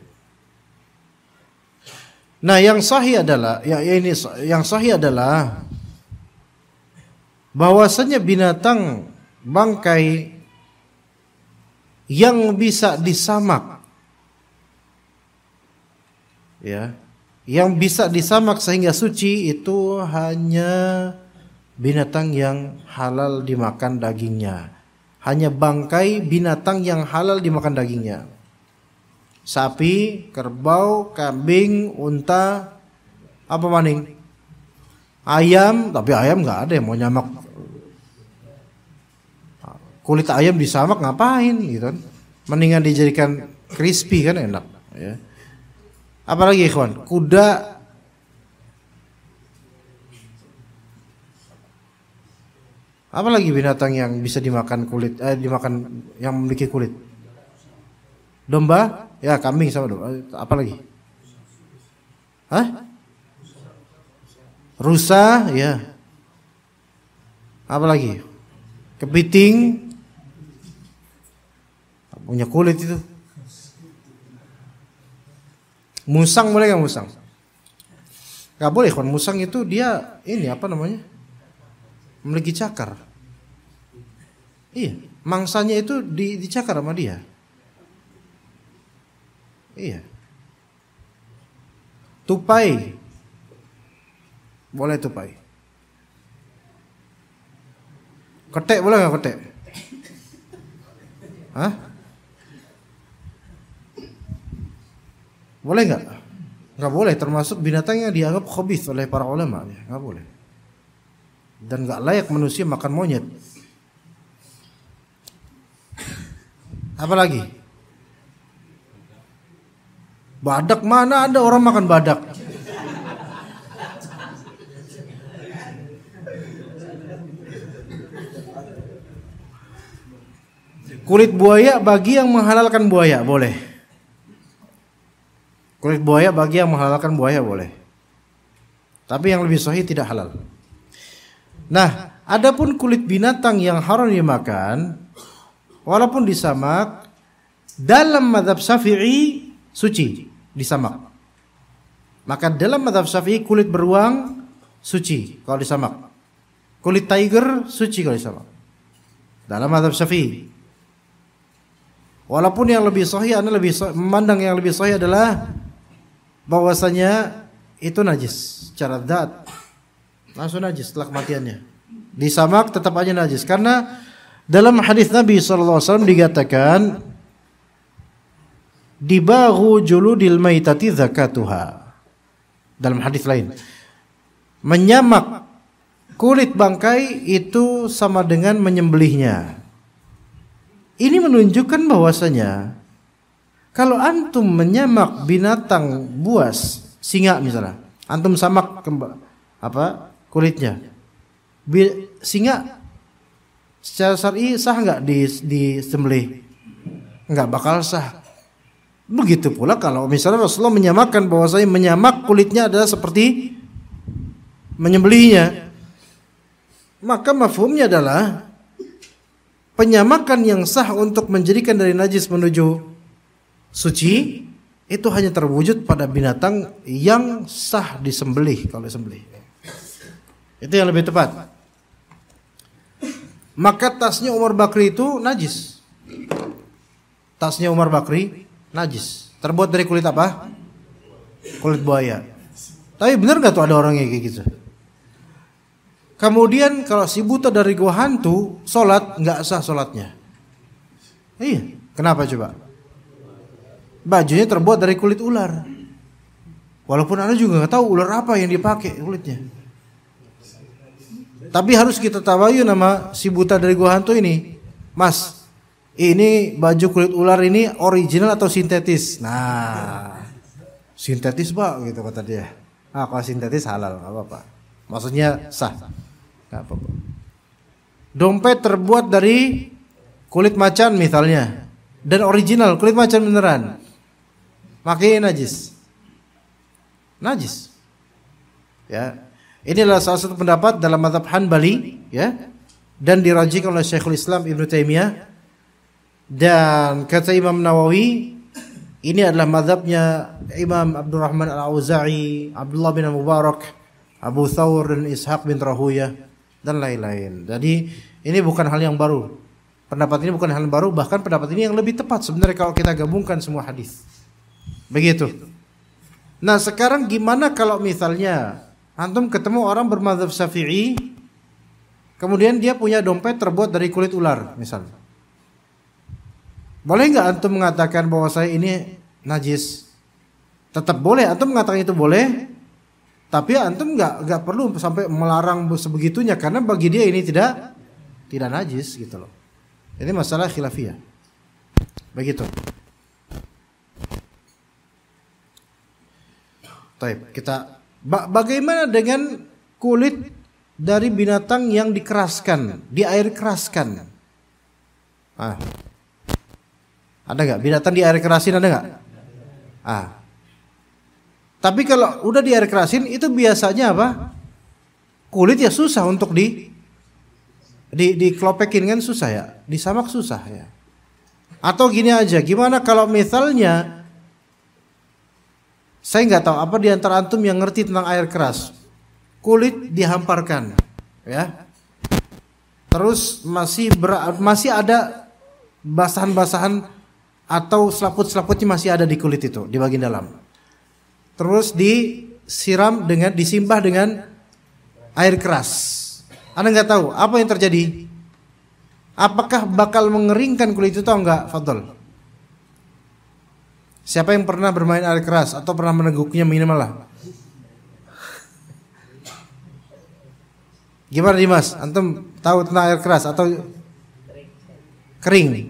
Nah, yang sahih adalah yang sahih adalah bahwasanya binatang bangkai yang bisa disamak, ya, yang bisa disamak sehingga suci itu hanya binatang yang halal dimakan dagingnya, hanya bangkai binatang yang halal dimakan dagingnya. Sapi, kerbau, kambing, unta, apa maning? Ayam, tapi ayam nggak ada yang mau nyamak. Kulit ayam disamak ngapain gitu kan? Mendingan dijadikan crispy kan enak. Ya. Apalagi ikhwan, kuda. Apalagi binatang yang bisa dimakan kulit, dimakan yang memiliki kulit? Domba, ya kambing sama domba. Apalagi? Hah? Rusa, ya. Apalagi? Kepiting. Punya kulit itu. Musang boleh nggak musang? Nggak boleh kan, musang itu dia ini apa namanya? Memiliki cakar. Iya, mangsanya itu dicakar sama dia. Iya. Tupai. Boleh tupai. Ketek boleh nggak ketek? Hah? Boleh nggak? Nggak boleh, termasuk binatang yang dianggap khabith oleh para ulama. Nggak boleh. Dan nggak layak manusia makan monyet. Apalagi? Badak, mana ada orang makan badak? Kulit buaya bagi yang menghalalkan buaya boleh. Kulit buaya bagi yang menghalalkan buaya boleh. Tapi yang lebih sahih tidak halal. Nah, adapun kulit binatang yang haram dimakan, walaupun disamak, dalam mazhab Syafi'i suci disamak. Maka dalam mazhab Syafi'i kulit beruang suci kalau disamak. Kulit tiger suci kalau disamak. Dalam mazhab Syafi'i. Walaupun yang lebih sahih, anda memandang yang lebih sahih adalah bahwasanya itu najis secara zat, langsung najis setelah kematiannya. Disamak tetap aja najis karena dalam hadis Nabi SAW dikatakan dibaghu juludil maitati zakatuha. Dalam hadis lain, menyamak kulit bangkai itu sama dengan menyembelihnya. Ini menunjukkan bahwasanya kalau antum menyamak binatang buas, singa misalnya, antum samak kulitnya. Singa secara syar'i sah enggak disembelih? Enggak bakal sah. Begitu pula kalau misalnya Rasulullah menyamakan bahwasanya menyamak kulitnya adalah seperti menyembelihnya. Maka mafhumnya adalah penyamakan yang sah untuk menjadikan dari najis menuju suci itu hanya terwujud pada binatang yang sah disembelih kalau disembelih. Itu yang lebih tepat. Maka tasnya Umar Bakri itu najis. Tasnya Umar Bakri najis. Terbuat dari kulit apa? Kulit buaya. Tapi benar gak tuh ada orang yang kayak gitu? Kemudian kalau si buta dari gua hantu sholat nggak sah sholatnya. Iya, kenapa coba? Bajunya terbuat dari kulit ular. Walaupun anda juga nggak tahu ular apa yang dipakai kulitnya. Tapi harus kita tabayun nama si buta dari gua hantu ini. Mas, ini baju kulit ular ini original atau sintetis? Nah, sintetis pak, gitu kata dia. Ah, kalau sintetis halal, nggak apa-apa. Maksudnya sah. Gak apa-apa. Dompet terbuat dari kulit macan misalnya, dan original kulit macan beneran, makanya najis. Najis. Ya, ini adalah salah satu pendapat dalam mazhab Hanbali, ya, dan dirajihkan oleh Syekhul Islam Ibnu Taimiyah. Dan kata Imam Nawawi, ini adalah mazhabnya Imam Abdurrahman Al-Auza'i, Abdullah bin Mubarak, Abu Thawr dan Ishaq bin Rahuyah dan lain-lain. Jadi ini bukan hal yang baru. Pendapat ini bukan hal yang baru, bahkan pendapat ini yang lebih tepat sebenarnya kalau kita gabungkan semua hadis. Begitu. Nah, sekarang gimana kalau misalnya antum ketemu orang bermadzhab Syafi'i, kemudian dia punya dompet terbuat dari kulit ular misalnya. Boleh nggak antum mengatakan bahwa saya ini najis? Tetap boleh, antum mengatakan itu boleh. Tapi antum nggak perlu sampai melarang sebegitunya, karena bagi dia ini tidak najis gitu loh. Ini masalah khilafiyah. Begitu. Baik, kita bagaimana dengan kulit dari binatang yang dikeraskan, di air keraskan? Ada nggak binatang di air kerasin, ada nggak? Tapi kalau udah di air kerasin itu biasanya apa? Kulit ya susah untuk dikelopekin kan, susah ya, disamak susah ya. Atau gini aja, gimana kalau misalnya saya nggak tahu apa di antara antum yang ngerti tentang air keras, kulit dihamparkan, ya, terus masih ada basahan-basahan atau selaput-selaputnya masih ada di kulit itu, di bagian dalam. Terus disimbah dengan air keras. Anda nggak tahu apa yang terjadi? Apakah bakal mengeringkan kulit itu atau enggak? Fadol. Siapa yang pernah bermain air keras atau pernah meneguknya minimal lah? Gimana Dimas? Antum tahu tentang air keras atau kering?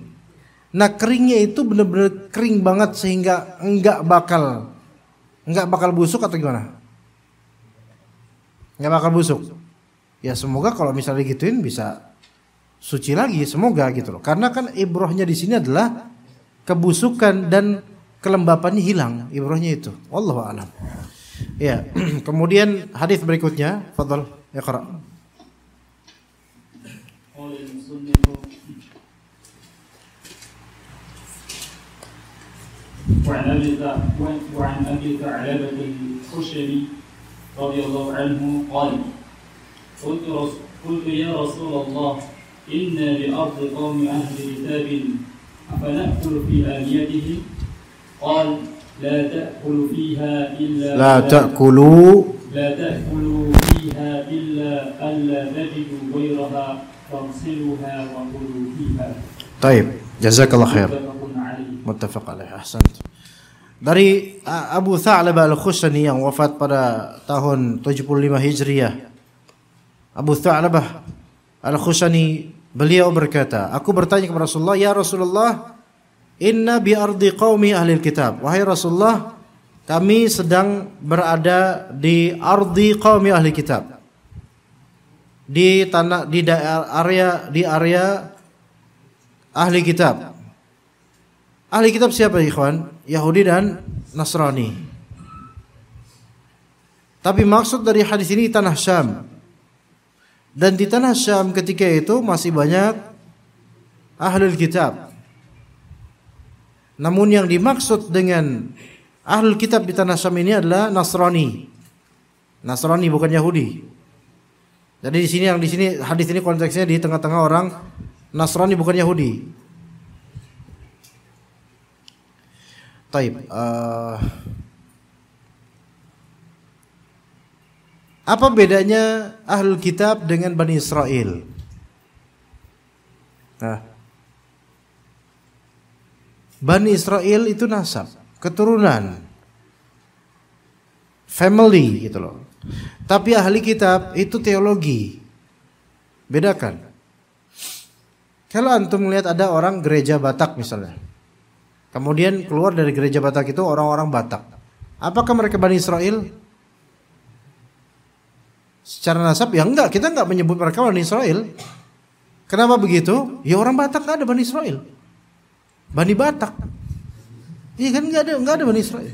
Nah, keringnya itu benar-benar kering banget sehingga enggak bakal busuk atau gimana? Enggak bakal busuk. Ya semoga kalau misalnya gituin bisa suci lagi, semoga gitu loh. Karena kan ibrahnya di sini adalah kebusukan dan kelembapannya hilang, ibrahnya itu. Wallahu a'lam. Ya, kemudian hadis berikutnya, fadhal iqra. وعن أبي ثعلبة الخشني رضي الله عنه قال قلت يا رسول الله إنا بأرض قوم أهل كتاب أفنأكل في آنيتهم قال لا تأكلوا فيها إلا ألا تجدوا غيرها فاغسلوها وكلوا فيها. طيب جزاك الله خير. Muttafaq alaih. Ahsant. Dari Abu Tha'labah al-Khushani yang wafat pada tahun 75 Hijriah. Abu Tha'labah al-Khushani, beliau berkata, aku bertanya kepada Rasulullah, ya Rasulullah, inna bi ardi qaumi ahlil kitab. Wahai Rasulullah, kami sedang berada di ardi qaumi ahli kitab. Di area ahli kitab. Ahli kitab siapa ikhwan? Yahudi dan Nasrani. Tapi maksud dari hadis ini tanah Syam. Dan di tanah Syam ketika itu masih banyak ahlul kitab. Namun yang dimaksud dengan ahlul kitab di tanah Syam ini adalah Nasrani. Nasrani bukan Yahudi. Jadi di sini hadis ini konteksnya di tengah-tengah orang Nasrani bukan Yahudi. Taib. Apa bedanya ahlul kitab dengan Bani Israel? Bani Israel itu nasab, keturunan, family gitu loh. Tapi ahli kitab itu teologi. Bedakan. Kalau antum melihat ada orang gereja Batak misalnya, kemudian keluar dari gereja Batak itu orang-orang Batak, apakah mereka Bani Israel? Secara nasab ya enggak, kita enggak menyebut mereka Bani Israel. Kenapa begitu? Ya orang Batak enggak ada Bani Israel. Bani Batak. Iya kan enggak ada Bani Israel.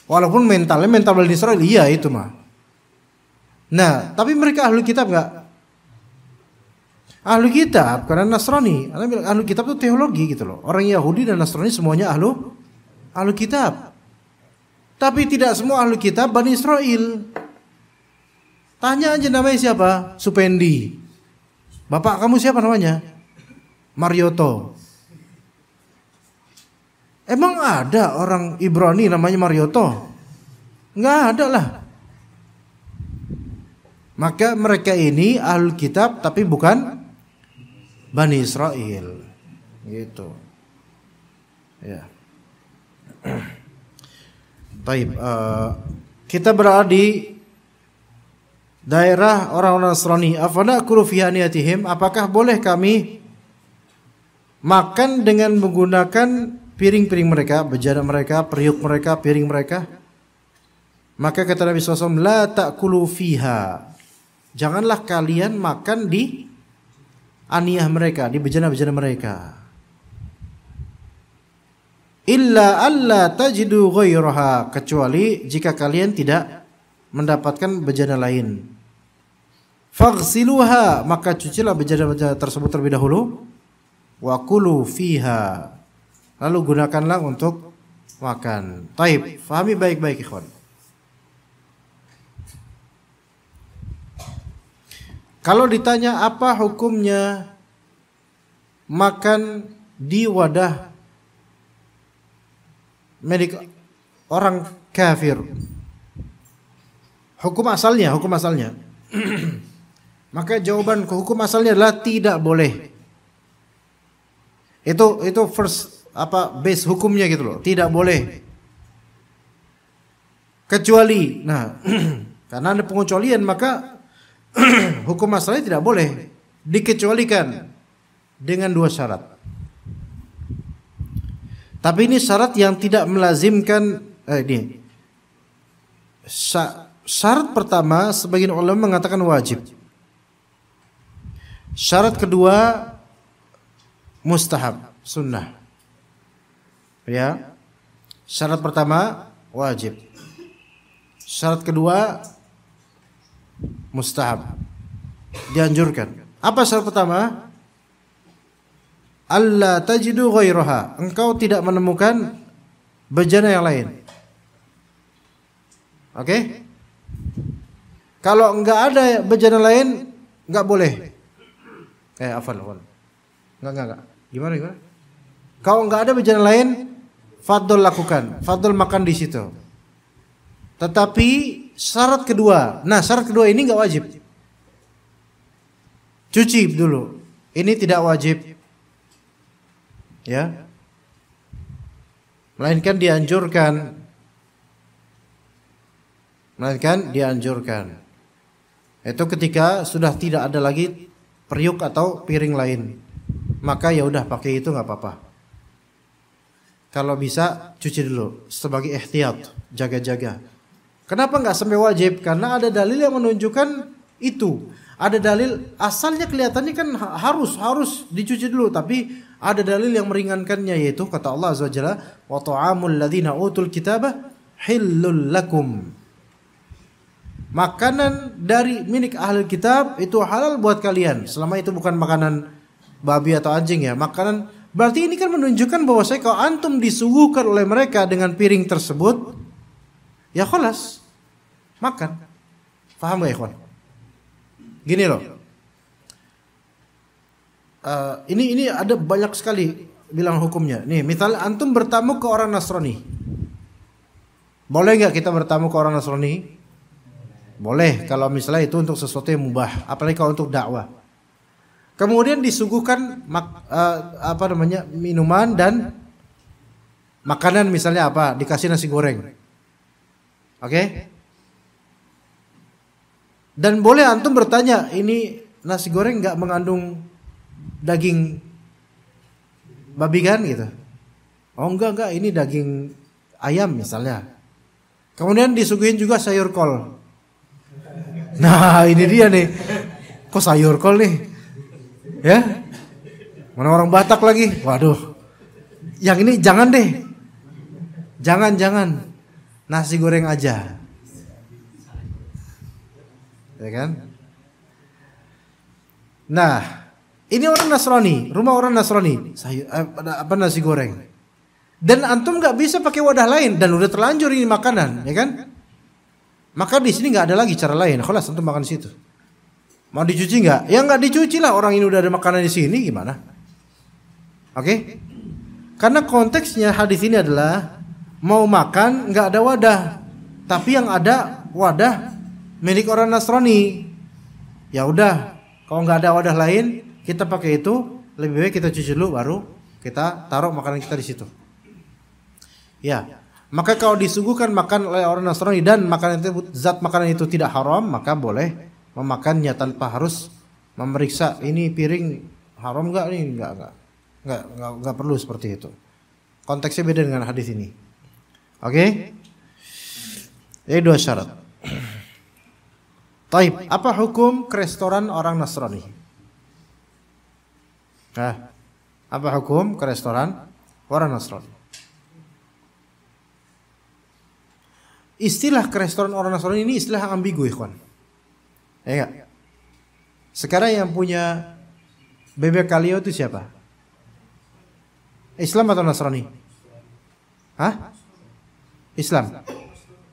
Walaupun mental Bani Israel iya itu mah. Nah, tapi mereka ahli kitab enggak? Ahli kitab karena Nasrani. Ahli kitab itu teologi gitu loh. Orang Yahudi dan Nasrani semuanya ahli kitab. Tapi tidak semua ahli kitab Bani Israel. Tanya aja namanya siapa? Supendi. Bapak kamu siapa namanya? Marioto. Emang ada orang Ibrani namanya Marioto? Enggak ada lah. Maka mereka ini ahlul kitab tapi bukan Bani Israel. Gitu. Ya. Baik, kita berada di daerah orang-orang Nasrani. Afana kulu fi aniyatihim, apakah boleh kami makan dengan menggunakan piring-piring mereka, bejana mereka, periuk mereka, piring mereka? Maka kata Nabi SAW, la ta'kulu fiha, janganlah kalian makan di aniyah mereka, di bejana-bejana mereka. Illa alla tajidu ghairaha, kecuali jika kalian tidak mendapatkan bejana lain. Faghsiluha, maka cucilah bejana-bejana tersebut terlebih dahulu. Wa kulu fiha, lalu gunakanlah untuk makan. Taib, fahami baik-baik ikhwan. Kalau ditanya apa hukumnya makan di wadah milik orang kafir, hukum asalnya maka jawaban hukum asalnya adalah tidak boleh. Itu first base hukumnya gitu loh, tidak boleh. Kecuali, nah karena ada pengecualian maka hukum asalnya tidak boleh, dikecualikan dengan 2 syarat. Tapi ini syarat yang tidak melazimkan. Syarat pertama sebagian ulama mengatakan wajib. Syarat kedua mustahab, sunnah. Ya. Syarat pertama wajib. Syarat kedua mustahab, dianjurkan. Apa syarat pertama? Alla tajidu ghairaha, engkau tidak menemukan bejana yang lain. Oke? Kalau enggak ada bejana lain, enggak boleh. Afwan. Enggak. Gimana? Kalau enggak ada bejana lain, fadl lakukan. Fadl makan di situ. Tetapi syarat kedua. Nah, syarat kedua ini enggak wajib. Cuci dulu. Ini tidak wajib. Ya. Melainkan dianjurkan. Itu ketika sudah tidak ada lagi periuk atau piring lain. Maka ya udah pakai itu enggak apa-apa. Kalau bisa cuci dulu sebagai ihtiyat, jaga-jaga. Kenapa enggak sampai wajib? Karena ada dalil yang menunjukkan itu. Ada dalil asalnya kelihatannya kan harus dicuci dulu, tapi ada dalil yang meringankannya, yaitu kata Allah Azza wa Jalla, wa ta'amul ladzina utul kitaba hillul lakum. Makanan dari milik ahli kitab itu halal buat kalian, selama itu bukan makanan babi atau anjing ya. Makanan, berarti ini kan menunjukkan bahwa kalau antum disuguhkan oleh mereka dengan piring tersebut, ya khalas, makan. Paham gak ikhwan? Gini loh. Ini ada banyak sekali bilang hukumnya. Nih, misal antum bertamu ke orang Nasrani. Boleh nggak kita bertamu ke orang Nasrani? Boleh kalau misalnya itu untuk sesuatu yang mubah, apalagi kalau untuk dakwah. Kemudian disuguhkan minuman dan makanan, misalnya apa? Dikasih nasi goreng. Oke? Dan boleh antum bertanya, ini nasi goreng nggak mengandung daging babi kan gitu? Oh enggak, ini daging ayam misalnya. Kemudian disuguhin juga sayur kol. Nah ini dia nih, kok sayur kol nih? Ya, mana orang Batak lagi? Waduh, yang ini jangan deh, jangan, nasi goreng aja. Ya kan? Nah, ini orang Nasrani, rumah orang Nasrani, nasi goreng. Dan antum nggak bisa pakai wadah lain dan udah terlanjur ini makanan, ya kan? Maka di sini nggak ada lagi cara lain. Khalas antum makan di situ. Mau dicuci nggak? Ya nggak dicuci lah, orang ini udah ada makanan di sini, gimana? Oke? Karena konteksnya hadis ini adalah mau makan nggak ada wadah, tapi yang ada wadah milik orang Nasrani. Ya udah, kalau nggak ada wadah lain, kita pakai itu, lebih baik kita cuci dulu baru kita taruh makanan kita di situ. Ya, maka kalau disuguhkan makan oleh orang Nasrani dan zat makanan itu tidak haram, maka boleh memakannya tanpa harus memeriksa ini piring haram enggak nih, enggak perlu seperti itu. Konteksnya beda dengan hadis ini. Oke? Ini 2 syarat. Taib, apa hukum ke restoran orang Nasrani? Apa hukum ke restoran orang Nasrani? Istilah ke restoran orang Nasrani ini istilah yang ambigu, ikhwan. Ya enggak? Sekarang yang punya bebek kaleo itu siapa? Islam atau Nasrani? Islam.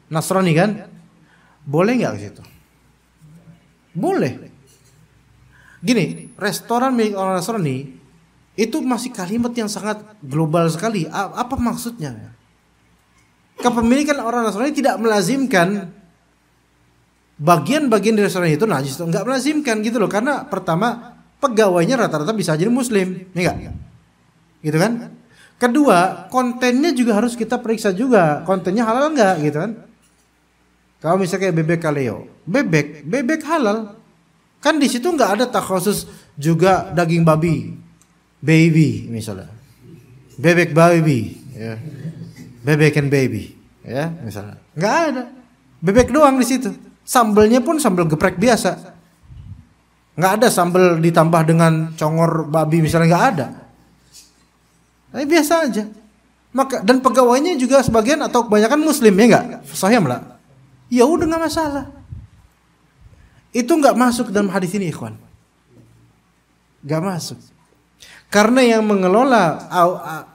Nasrani kan? Boleh nggak ke situ? Boleh. Gini, restoran milik orang Nasrani itu masih kalimat yang sangat global sekali. Apa maksudnya? Kepemilikan orang Nasrani tidak melazimkan bagian-bagian di restoran itu najis, nggak melazimkan gitu loh. Karena pertama pegawainya rata-rata bisa jadi Muslim, ya enggak? Gitu kan? Kedua, kontennya juga harus kita periksa juga, kontennya halal enggak gitu kan? Kalau misalnya kayak bebek kaleo, bebek halal, kan di situ nggak ada takhusus juga daging babi, baby misalnya, bebek baby, ya. Bebek and baby, ya misalnya, nggak ada, bebek doang di situ. Sambelnya pun sambal geprek biasa, nggak ada sambal ditambah dengan congor babi misalnya, nggak ada. Tapi biasa aja. Maka dan pegawainya juga sebagian atau kebanyakan Muslim, ya enggak? Sahih lah. Ya udah enggak masalah. Itu enggak masuk dalam hadis ini, ikhwan. Enggak masuk. Karena yang mengelola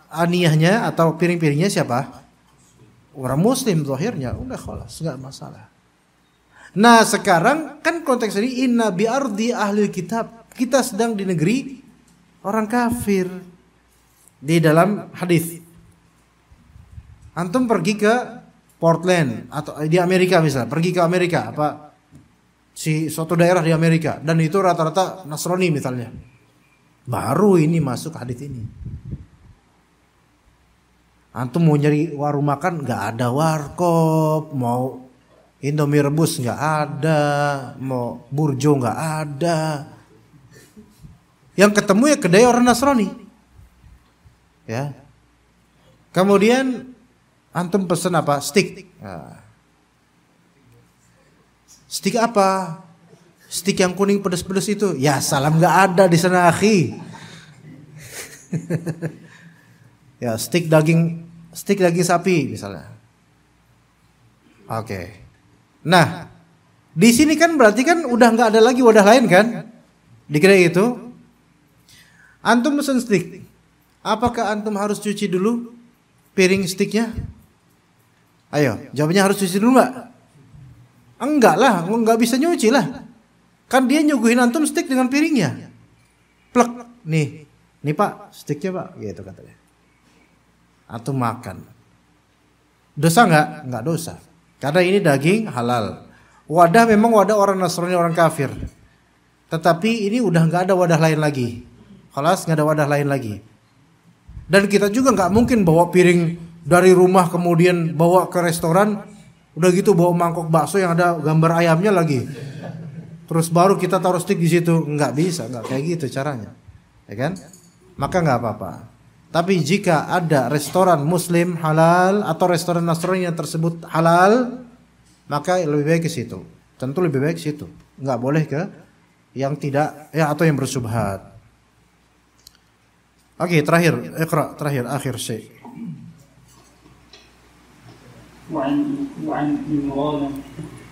aniyahnya atau piring-piringnya siapa? Orang Muslim zahirnya. Udah khalas, enggak masalah. Nah, sekarang kan konteks ini inna bi ardi ahli kitab. Kita sedang di negeri orang kafir. Di dalam hadis, antum pergi ke Portland atau di Amerika misalnya, pergi ke Amerika suatu daerah di Amerika dan itu rata-rata Nasrani misalnya, baru ini masuk hadis ini. Antum mau nyari warung makan nggak ada, warkop, mau Indomie rebus nggak ada, mau burjo nggak ada, yang ketemu ya kedai orang Nasrani. Ya. Kemudian antum pesen apa? Steak. Steak apa? Steak yang kuning pedas-pedas itu. Ya salam nggak ada di sana, akhi. Ya steak daging sapi misalnya. Oke. Nah, di sini kan berarti kan udah nggak ada lagi wadah lain kan? Di kedai itu. Antum pesen steak. Apakah antum harus cuci dulu piring steaknya? Ayo, jawabnya harus cuci dulu nggak? Enggak lah, nggak bisa nyuci lah. Kan dia nyuguhin antum steak dengan piringnya. Plek, nih pak steaknya pak, gitu katanya. Antum makan. Dosa nggak? Nggak dosa. Karena ini daging halal. Wadah memang wadah orang Nasrani, orang kafir. Tetapi ini udah nggak ada wadah lain lagi. Khalas, nggak ada wadah lain lagi. Dan kita juga nggak mungkin bawa piring dari rumah kemudian bawa ke restoran, udah gitu bawa mangkok bakso yang ada gambar ayamnya lagi, terus baru kita taruh steak di situ. Nggak bisa, nggak kayak gitu caranya, ya kan? Maka nggak apa-apa. Tapi jika ada restoran Muslim halal atau restoran Nasrani yang tersebut halal, maka lebih baik ke situ. Tentu lebih baik ke situ. Nggak boleh ke yang tidak ya atau yang bersubhat. Oke, terakhir, Iqra, akhir syekh. وعن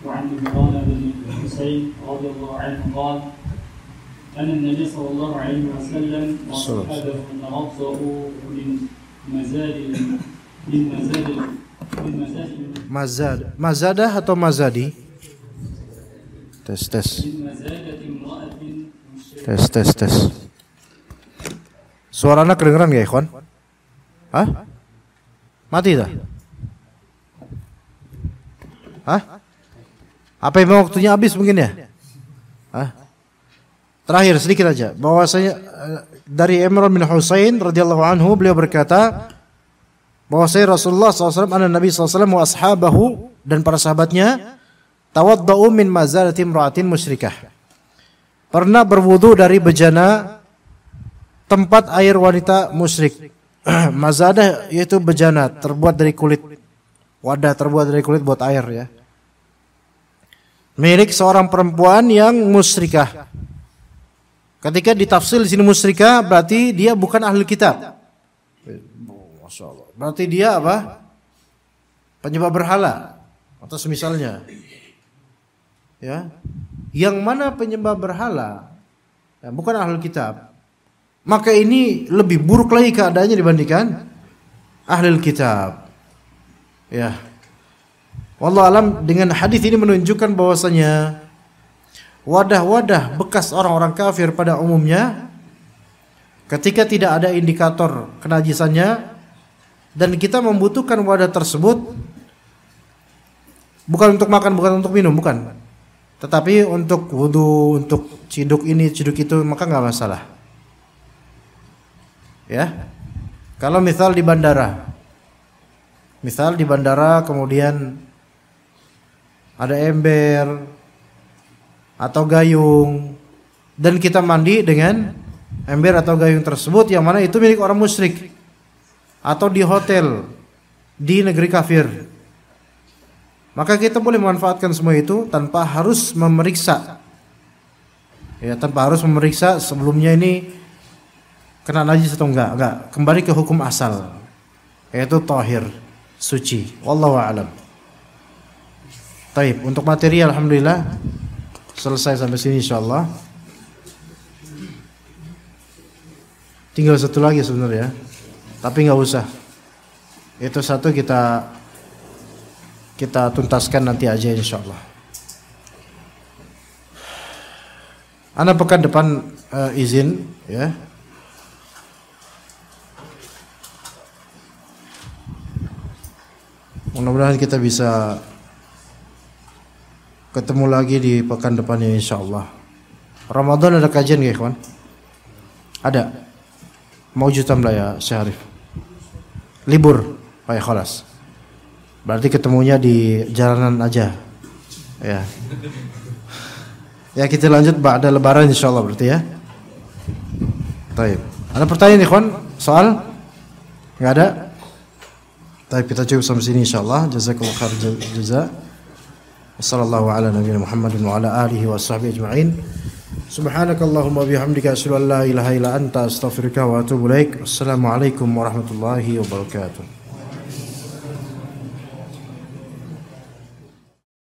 عمران بن حسين رضي الله عنه قال أن النبي صلى الله عليه وسلم وأصحابه توضأوا Mazadah atau mazadi? Tes. Suaranya kedengeran gak, ikhwan? Hah? Mati dah? Hah? Apa memang waktunya habis mungkin ya? Hah? Terakhir sedikit aja, bahwasanya dari Imran bin Husain radhiyallahu anhu, beliau berkata bahwasanya Rasulullah SAW, Nabi SAW wa ashabahu, dan para sahabatnya, tawaddau min mazalati imra'atin musyrikah, pernah berwudu dari bejana tempat air wanita musyrik. Mazadah yaitu bejana terbuat dari kulit, wadah terbuat dari kulit buat air ya, milik seorang perempuan yang musyrikah. Ketika ditafsir di sini musyrikah berarti dia bukan ahli kitab. Masya Allah. Berarti dia apa? Penyembah berhala atau semisalnya. Ya. Yang mana penyembah berhala ya, bukan ahli kitab. Maka ini lebih buruk lagi keadaannya dibandingkan ahli kitab. Ya. Wallahu alam, dengan hadis ini menunjukkan bahwasanya wadah-wadah bekas orang-orang kafir pada umumnya ketika tidak ada indikator kenajisannya dan kita membutuhkan wadah tersebut bukan untuk makan, bukan untuk minum, bukan, tetapi untuk wudu, untuk ciduk ini, ciduk itu, maka nggak masalah. Ya, kalau misal di bandara kemudian ada ember atau gayung dan kita mandi dengan ember atau gayung tersebut yang mana itu milik orang musyrik, atau di hotel di negeri kafir, maka kita boleh memanfaatkan semua itu tanpa harus memeriksa. Ya, tanpa harus memeriksa sebelumnya ini kena najis atau enggak. Kembali ke hukum asal, yaitu tahir, suci. Wallahu a'lam. Taib, untuk materi alhamdulillah selesai sampai sini insyaallah. Tinggal satu lagi sebenarnya, tapi nggak usah. Itu satu kita tuntaskan nanti aja insyaallah. Ana pekan depan izin ya. Mudah-mudahan kita bisa ketemu lagi di pekan depannya insyaallah. Ramadan ada kajian ya ikhwan? Ada. Mau jutam lah ya Syarif. Libur, baik khalas. Berarti ketemunya di jalanan aja. Ya. Ya kita lanjut ba'da lebaran insyaallah berarti ya. Baik. Ada pertanyaan ikhwan? Soal? Enggak ada? Baik, kita cukup sampai sini insyaallah. Jazakallahu khair jazaa. Wassallallahu ala nabiyina Muhammadin wa ala alihi wa sahbihi ajma'in. Subhanakallahumma bihamdika asyhadu an la ilaha illa anta astaghfiruka wa atubu ilaik. Assalamualaikum warahmatullahi wabarakatuh.